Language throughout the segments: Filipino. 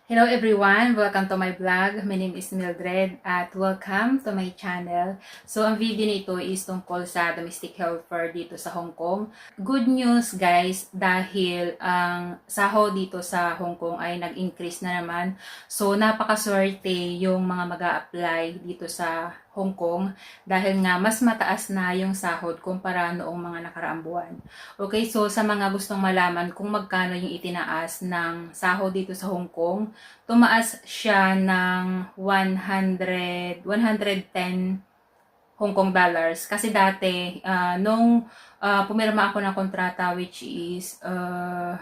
Hello everyone! Welcome to my vlog. My name is Mildred at welcome to my channel. So, ang video nito is tungkol sa domestic helper dito sa Hong Kong. Good news guys, dahil ang sahod dito sa Hong Kong ay nag-increase na naman. So, napakaswerte yung mga mag-a-apply dito sa Hong Kong dahil nga mas mataas na yung sahod kumpara noong mga nakaraang buwan. Okay, so sa mga gustong malaman kung magkano yung itinaas ng sahod dito sa Hong Kong, tumaas siya ng 110 Hong Kong dollars. Kasi dati, nung pumirma ako ng kontrata which is 4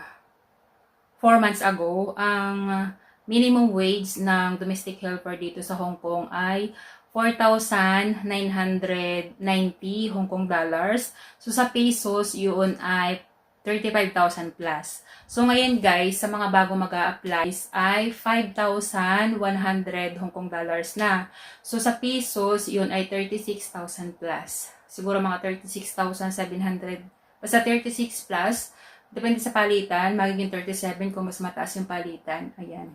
months ago, ang minimum wage ng domestic helper dito sa Hong Kong ay 4,990 Hong Kong dollars. So sa pesos, yun ay 35,000 plus. So ngayon guys, sa mga bago mag-a-apply ay 5,100 Hong Kong dollars na. So sa pesos, yun ay 36,000 plus. Siguro mga 36,700. Basta 36 plus. Depende sa palitan, magiging 37 kung mas mataas yung palitan. Ayan.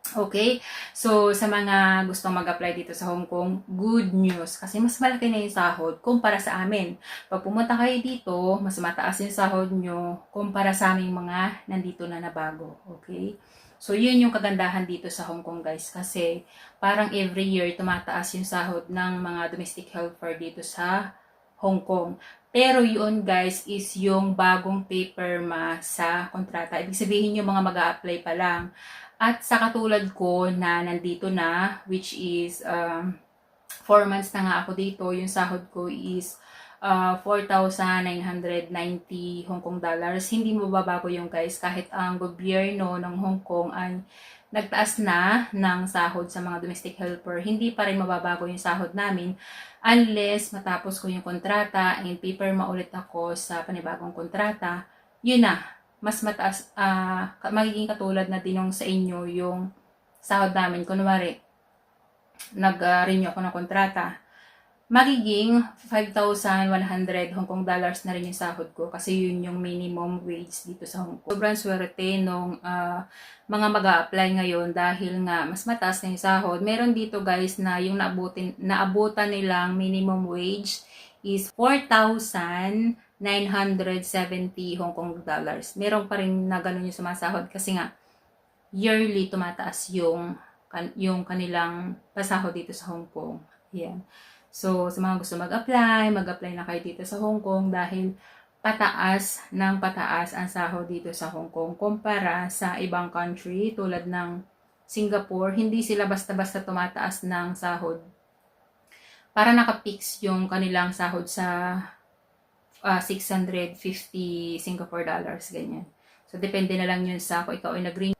Okay? So, sa mga gustong mag-apply dito sa Hong Kong, good news. Kasi mas malaki na yung sahod kumpara sa amin. Pag pumunta kayo dito, mas mataas yung sahod nyo kumpara sa aming mga nandito na nabago. Okay? So, yun yung kagandahan dito sa Hong Kong guys. Kasi parang every year tumataas yung sahod ng mga domestic helper dito sa Hong Kong. Pero yun guys is yung bagong paperma sa kontrata. Ibig sabihin yung mga mag-a-apply pa lang. At sa katulad ko na nandito na, which is 4 months na nga ako dito, yung sahod ko is 4,990 Hong Kong dollars. Hindi mababago yung guys kahit ang gobyerno ng Hong Kong ay nagtaas na ng sahod sa mga domestic helper. Hindi pa rin mababago yung sahod namin unless matapos ko yung kontrata and paper maulit ako sa panibagong kontrata. Yun na, mas mataas, magiging katulad na dinong sa inyo yung sahod namin. Kunwari, nag-renew ako ng kontrata, magiging 5,100 Hong Kong dollars na rin yung sahod ko kasi yun yung minimum wage dito sa Hong Kong. Sobrang swerte nung mga mag-a-apply ngayon dahil nga mas mataas na yung sahod. Meron dito guys na yung naabutan nilang minimum wage is 4,970 Hong Kong dollars. Meron pa rin na ganun yung sumasahod kasi nga yearly tumataas yung kanilang pasahod dito sa Hong Kong. Yan. So, sa mga gusto mag-apply na kayo dito sa Hong Kong dahil pataas ng pataas ang sahod dito sa Hong Kong kumpara sa ibang country tulad ng Singapore. Hindi sila basta-basta tumataas ng sahod. Para nakapix yung kanilang sahod sa 650 Singapore dollars, ganyan. So, depende na lang yun sa kung ikaw ay nag-renew.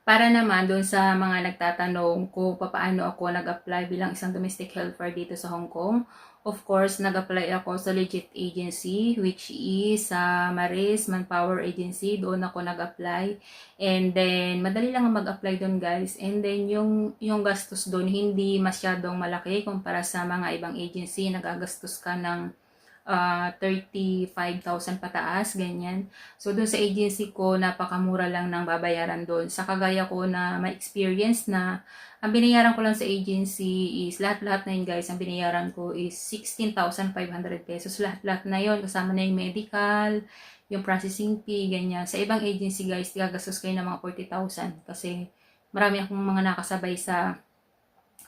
Para naman doon sa mga nagtatanong kung paano ako nag-apply bilang isang domestic helper dito sa Hong Kong. Of course, nag-apply ako sa legit agency which is sa Maris Manpower Agency. Doon ako nag-apply. And then, madali lang mag-apply doon guys. And then, yung gastos doon hindi masyadong malaki kumpara sa mga ibang agency. Nagagastos ka ng 35,000 pataas, ganyan. So, doon sa agency ko, napakamura lang ng babayaran doon. Sa kagaya ko na may experience na, ang binayaran ko lang sa agency is, lahat-lahat na yun guys, ang binayaran ko is 16,500 pesos. Lahat-lahat na yun, kasama na yung medical, yung processing fee, ganyan. Sa ibang agency guys, gagastos kayo ng mga 40,000 kasi marami akong mga nakasabay sa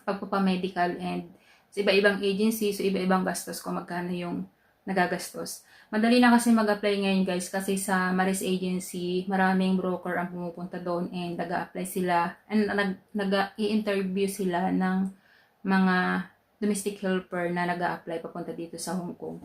pagpapamedical and sa iba-ibang agency, so iba-ibang gastos ko magkano yung nagagastos. Madali na kasi mag-apply ngayon guys kasi sa Maris Agency, maraming broker ang pumupunta doon and nag-a-apply sila and nag-i-interview sila ng mga domestic helper na nag-a-apply papunta dito sa Hong Kong.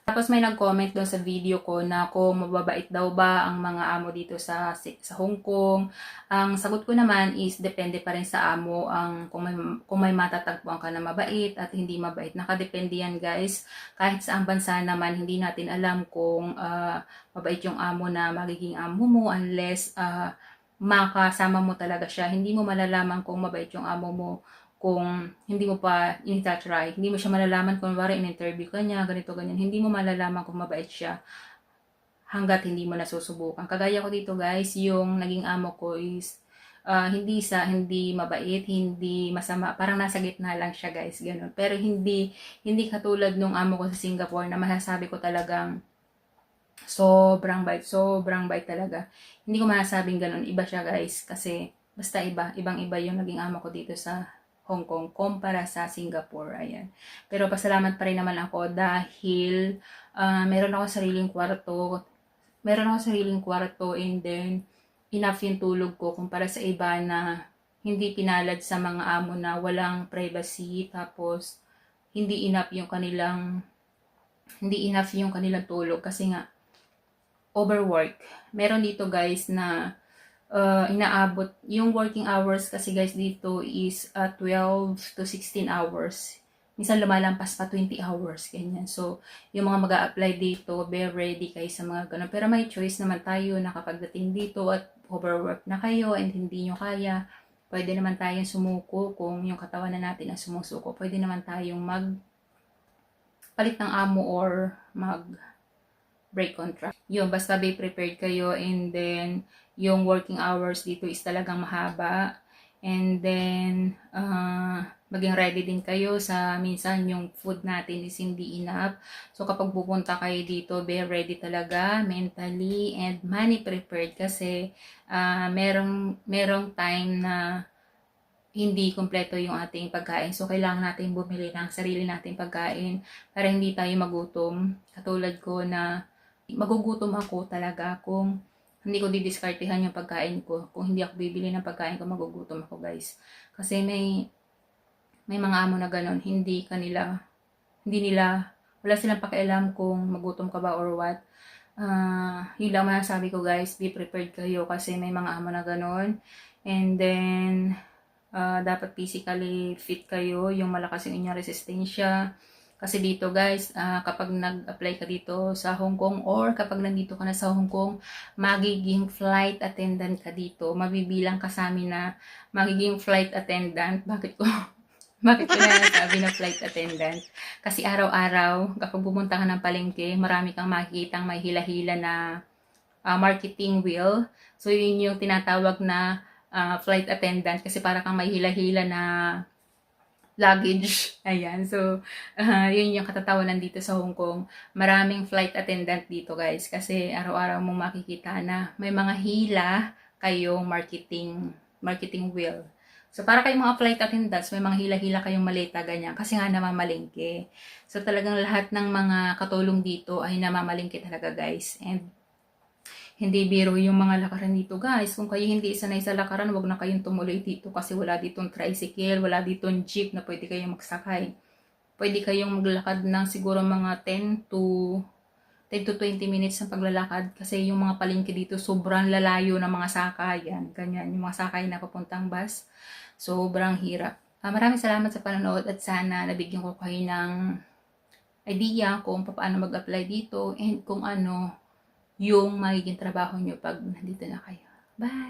Tapos may nag-comment doon sa video ko na kung mababait daw ba ang mga amo dito sa Hong Kong. Ang sagot ko naman is depende pa rin sa amo ang kung may matatagpuan ka na mabait at hindi mabait. Nakadepende yan guys. Kahit sa ang bansa naman hindi natin alam kung mabait yung amo na magiging amo mo unless makasama mo talaga siya. Hindi mo malalaman kung mabait yung amo mo kung hindi mo pa in-try. Hindi mo siya malalaman kung wari in-interview ka niya, ganito, ganyan. Hindi mo malalaman kung mabait siya hanggat hindi mo nasusubukan. Kagaya ko dito guys, yung naging amo ko is hindi mabait, hindi masama, parang nasa gitna lang siya guys, ganun. Pero hindi katulad nung amo ko sa Singapore na masasabi ko talagang sobrang bait talaga. Hindi ko masasabing ganun, iba siya guys, kasi basta ibang-iba yung naging amo ko dito sa Hong Kong kumpara sa Singapore, ayan. Pero pasalamat pa rin naman ako dahil meron ako sariling kwarto and then enough yung tulog ko kumpara sa iba na hindi pinalad sa mga amo na walang privacy, tapos hindi enough yung kanilang tulog kasi nga overwork. Meron dito guys na inaabot yung working hours kasi guys dito is 12 to 16 hours. Minsan lumalampas pa 20 hours, ganyan. So, yung mga mag-a-apply dito, be ready kayo sa mga ganun. Pero may choice naman tayo na kapag dating dito at overwork na kayo and hindi nyo kaya, pwede naman tayong sumuko kung yung katawan na natin ang sumusuko. Pwede naman tayong magpalit ng amo or break contract. Yun, basta be prepared kayo and then yung working hours dito is talagang mahaba. And then, maging ready din kayo sa minsan yung food natin is hindi enough. So, kapag pupunta kayo dito, be ready talaga mentally and money prepared kasi merong time na hindi kumpleto yung ating pagkain. So, kailangan natin bumili ng sarili nating pagkain para hindi tayo magutom. Katulad ko na magugutom ako talaga kung hindi ko didiskartehan yung pagkain ko. Kung hindi ako bibili ng pagkain ko, magugutom ako guys. Kasi may mga amo na ganun, wala silang pakialam kung magutom ka ba or what. Yun lang masasabi ko guys, be prepared kayo kasi may mga amo na ganun. And then, dapat physically fit kayo, yung malakas yung inyong resistensya. Kasi dito guys, kapag nag-apply ka dito sa Hong Kong or kapag nandito ka na sa Hong Kong, magiging flight attendant ka dito. Mabibilang ka sa amin na magiging flight attendant. Bakit ko na nasabi na flight attendant? Kasi araw-araw, kapag pumunta ka ng palengke, marami kang makikitang may hila-hila na marketing wheel. So, yun yung tinatawag na flight attendant kasi para kang may hila-hila na luggage. Ayan. So, yun yung katatawanan dito sa Hong Kong. Maraming flight attendant dito guys kasi araw-araw mong makikita na may mga hila kayong marketing wheel. So, para kayong mga flight attendants, may mga hila-hila kayong maleta, ganyan. Kasi nga namamalengke. So, talagang lahat ng mga katulong dito ay namamalengke talaga, guys. And, hindi biro yung mga lakaran dito, guys. Kung kayo hindi sanay sa lakaran, wag na kayong tumuloy dito kasi wala ditong tricycle, wala ditong jeep na pwede kayong magsakay. Pwede kayong maglakad ng siguro mga 10 to 20 minutes ng paglalakad kasi yung mga palengke dito sobrang lalayo ng mga sakayan. Ganyan, yung mga sakay na papuntang bus. Sobrang hirap. Maraming salamat sa panonood at sana nabigyan ko kayo ng idea kung paano mag-apply dito and kung ano yung magiging trabaho nyo pag nandito na kayo. Bye!